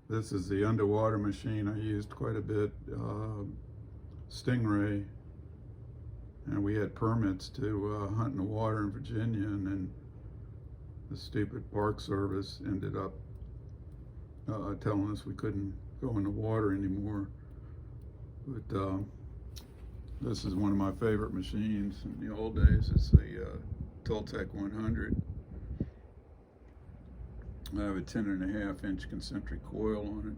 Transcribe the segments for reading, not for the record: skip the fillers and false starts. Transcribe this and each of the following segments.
This is the underwater machine I used quite a bit, Stingray, and we had permits to hunt in the water in Virginia, and then the stupid Park Service ended up telling us we couldn't go in the water anymore. But this is one of my favorite machines in the old days. It's the Toltec 100. I have a 10.5-inch concentric coil on it,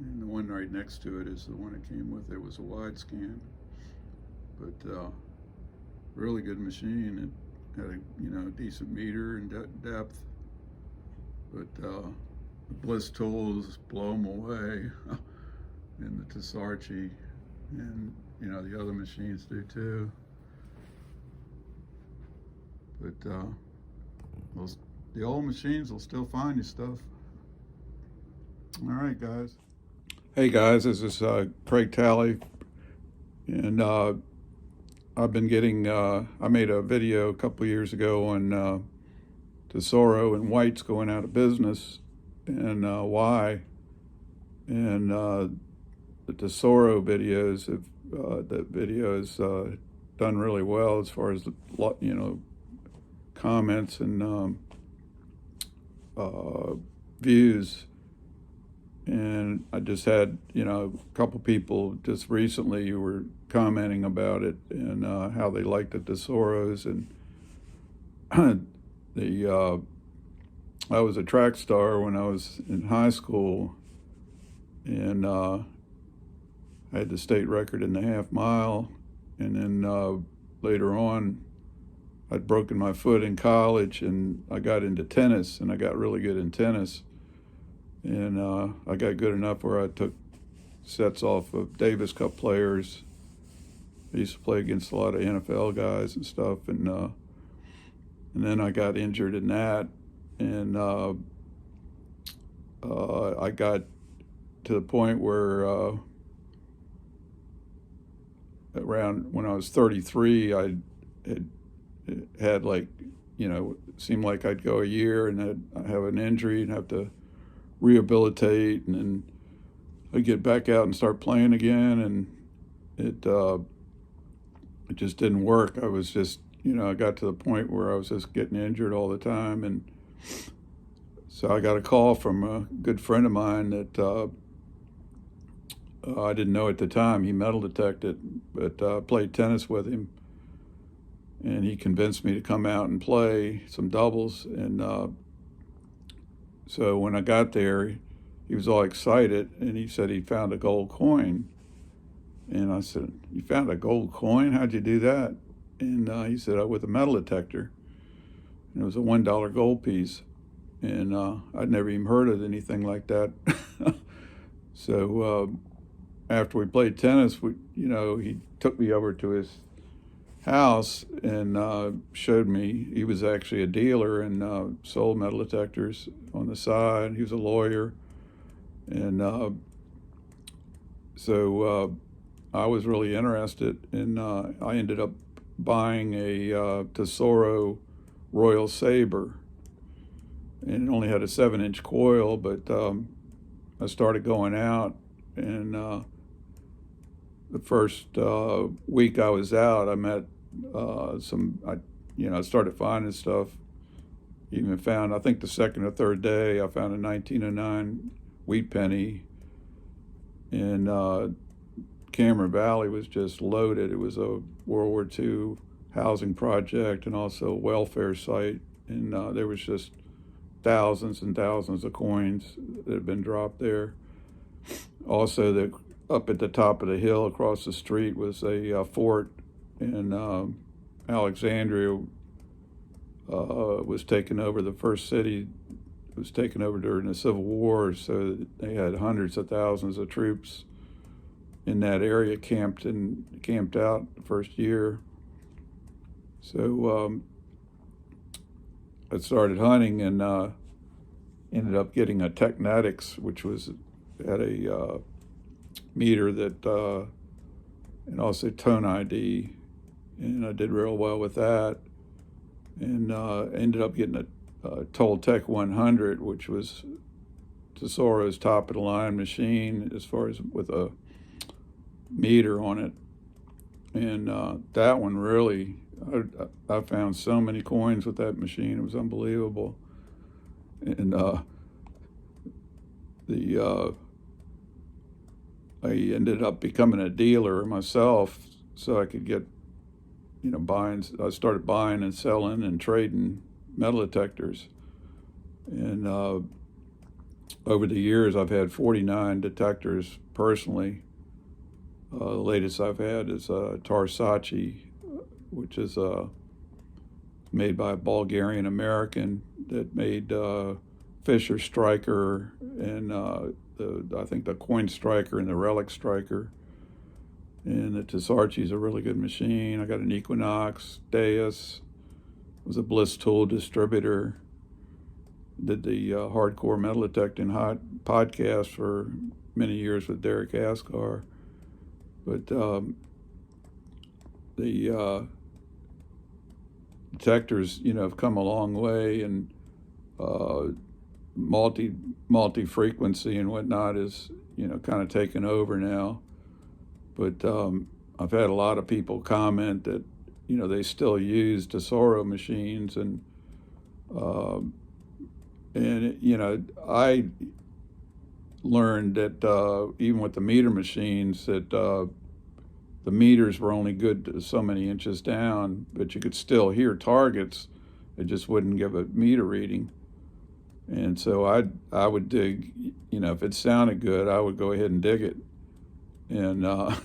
and the one right next to it is the one it came with. It was a wide scan, but really good machine. It had a decent meter and depth, but the bliss tools blow them away, and the Tesoro, and the other machines do too. But the old machines will still find you stuff. All right, guys. Hey guys, this is Craig Talley, and I've been getting, I made a video a couple years ago on Tesoro and whites going out of business, and why. And the Tesoro videos done really well as far as the comments and views. And I just had a couple people just recently who were commenting about it and how they liked the Tesoros. And I was a track star when I was in high school, and I had the state record in the half mile. And then later on, I'd broken my foot in college, and I got into tennis, and I got really good in tennis. And I got good enough where I took sets off of Davis Cup players. I used to play against a lot of NFL guys and stuff, and then I got injured in that, and I got to the point where around when I was 33, I had seemed like I'd go a year and I'd have an injury and have to rehabilitate, and then I'd get back out and start playing again, and it just didn't work. I was just, I got to the point where I was just getting injured all the time, and so I got a call from a good friend of mine that I didn't know at the time. He metal detected, but I played tennis with him, and he convinced me to come out and play some doubles. And so when I got there, he was all excited, and he said he found a gold coin. And I said, "You found a gold coin? How'd you do that?" And he said, "With a metal detector." And it was a $1 gold piece. And I'd never even heard of anything like that. So after we played tennis, he took me over to his house and showed me. He was actually a dealer and sold metal detectors on the side. He was a lawyer, and so I was really interested, and I ended up buying a Tesoro Royal Sabre, and it only had a 7-inch coil. But I started going out, and the first week I was out, I met I started finding stuff. Even found, I think the second or third day, I found a 1909 wheat penny, and Cameron Valley was just loaded. It was a World War II housing project and also a welfare site, and there was just thousands and thousands of coins that had been dropped there. Also, up at the top of the hill across the street was a fort, and Alexandria was taken over. The first city was taken over during the Civil War, so they had hundreds of thousands of troops in that area camped out the first year. So I started hunting and ended up getting a Technetics, which had a meter that and also tone ID, and I did real well with that, and ended up getting a Toltec 100, which was Tesoro's top of the line machine as far as with a meter on it. And that one really, I found so many coins with that machine. It was unbelievable. And I ended up becoming a dealer myself, so I could get, I started buying and selling and trading metal detectors. And over the years, I've had 49 detectors personally. The latest I've had is Tarsace, which is made by a Bulgarian American that made Fisher Striker and I think the Coin Striker and the Relic Striker. And the Tesoro is a really good machine. I got an Equinox, Deus, was a Bliss Tool distributor. Did the hardcore metal detecting hot podcast for many years with Derek Ascar. But the detectors, have come a long way, and multi-frequency and whatnot is, kind of taken over now. But I've had a lot of people comment that, they still use Tesoro machines, and I learned that even with the meter machines that the meters were only good to so many inches down, but you could still hear targets. It just wouldn't give a meter reading. And so I would dig, if it sounded good, I would go ahead and dig it. And I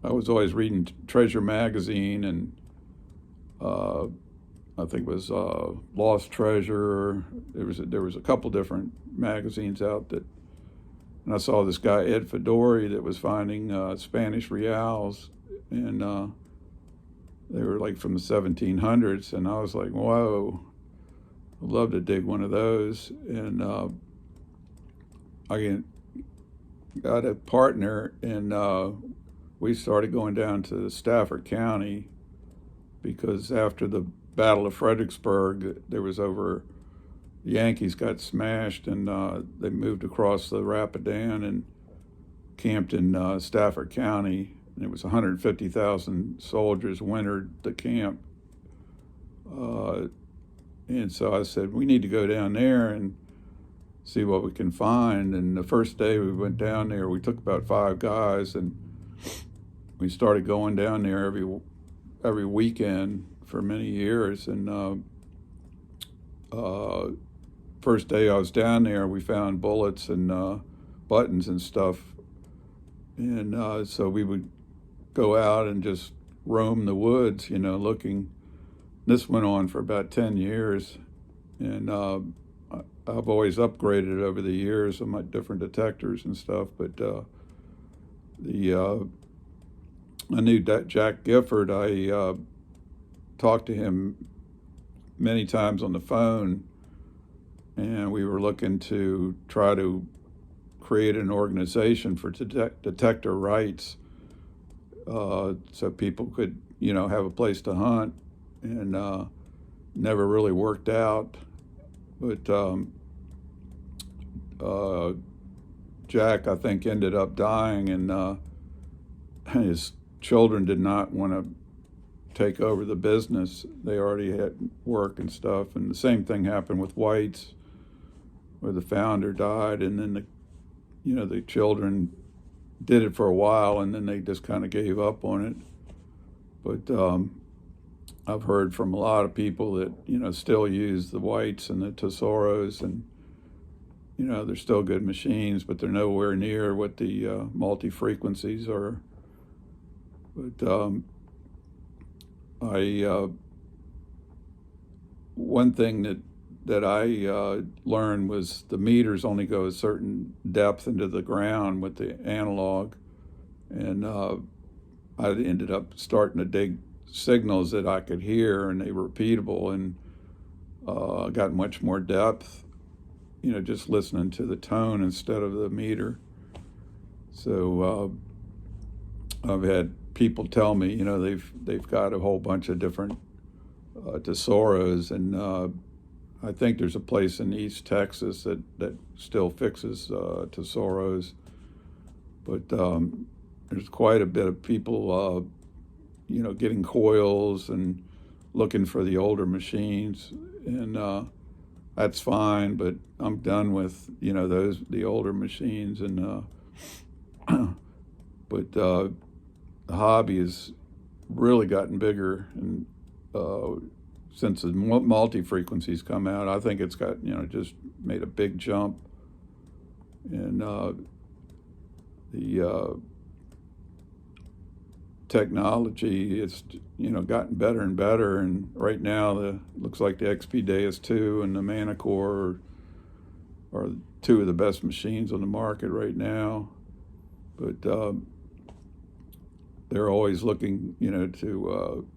was always reading Treasure magazine, and I think it was Lost Treasure. There was a couple different magazines out that, and I saw this guy Ed Fedori that was finding Spanish reals, and they were like from the 1700s, and I was like, whoa, I'd love to dig one of those. And I got a partner, and we started going down to Stafford County, because after the Battle of Fredericksburg, the Yankees got smashed, and they moved across the Rapidan and camped in Stafford County. And it was 150,000 soldiers wintered the camp. And so I said, we need to go down there and see what we can find. And the first day we went down there, we took about 5 guys, and we started going down there every weekend for many years. And first day I was down there, we found bullets and buttons and stuff. And so we would go out and just roam the woods, looking. This went on for about 10 years. And I've always upgraded over the years on my different detectors and stuff. But I knew Jack Gifford. I talked to him many times on the phone, and we were looking to try to create an organization for detector rights, so people could, have a place to hunt, and never really worked out. But Jack, I think, ended up dying, and his children did not want to take over the business. They already had work and stuff. And the same thing happened with White's, where the founder died, and then the children did it for a while, and then they just kind of gave up on it. But I've heard from a lot of people that still use the Whites and the Tesoros, and they're still good machines, but they're nowhere near what the multi-frequencies are. But one thing that I learned was the meters only go a certain depth into the ground with the analog, and I ended up starting to dig signals that I could hear, and they were repeatable, and got much more depth, just listening to the tone instead of the meter. So I've had people tell me, they've got a whole bunch of different Tesoros, and I think there's a place in East Texas that still fixes Tesoros, but there's quite a bit of people, getting coils and looking for the older machines, and that's fine. But I'm done with the older machines, and but the hobby has really gotten bigger, and since the multi-frequencies come out, I think it's got just made a big jump, and the technology it's gotten better and better. And right now looks like the XP Deus 2 and the Manicore are two of the best machines on the market right now. But they're always looking to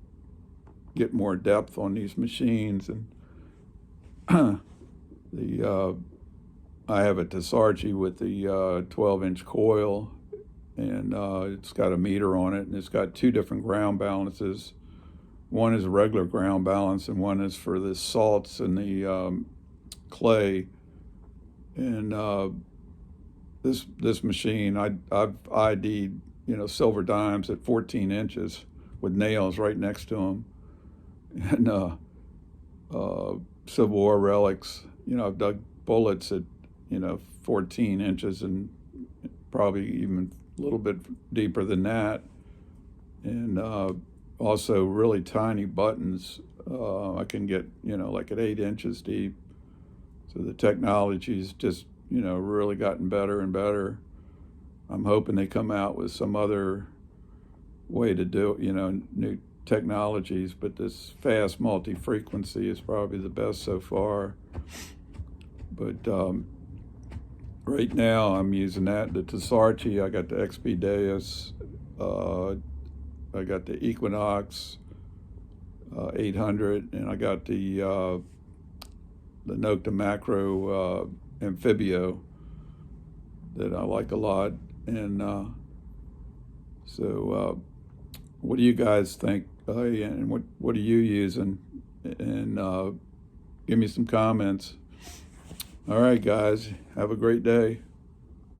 get more depth on these machines. And I have a Tesoro with the 12-inch coil, and it's got a meter on it, and it's got two different ground balances. One is a regular ground balance, and one is for the salts and the clay. And this machine, I've ID'd silver dimes at 14 inches with nails right next to them, and Civil War relics. I've dug bullets at 14 inches and probably even a little bit deeper than that, and also really tiny buttons. I can get like at 8 inches deep. So the technology's just really gotten better and better. I'm hoping they come out with some other way to do new technologies, but this fast multi-frequency is probably the best so far. But right now I'm using the Tesoro. I got the XP Deus, I got the Equinox 800, and I got the Nocta Macro Amphibio that I like a lot. And so what do you guys think? And what are you using? And give me some comments. All right, guys, have a great day.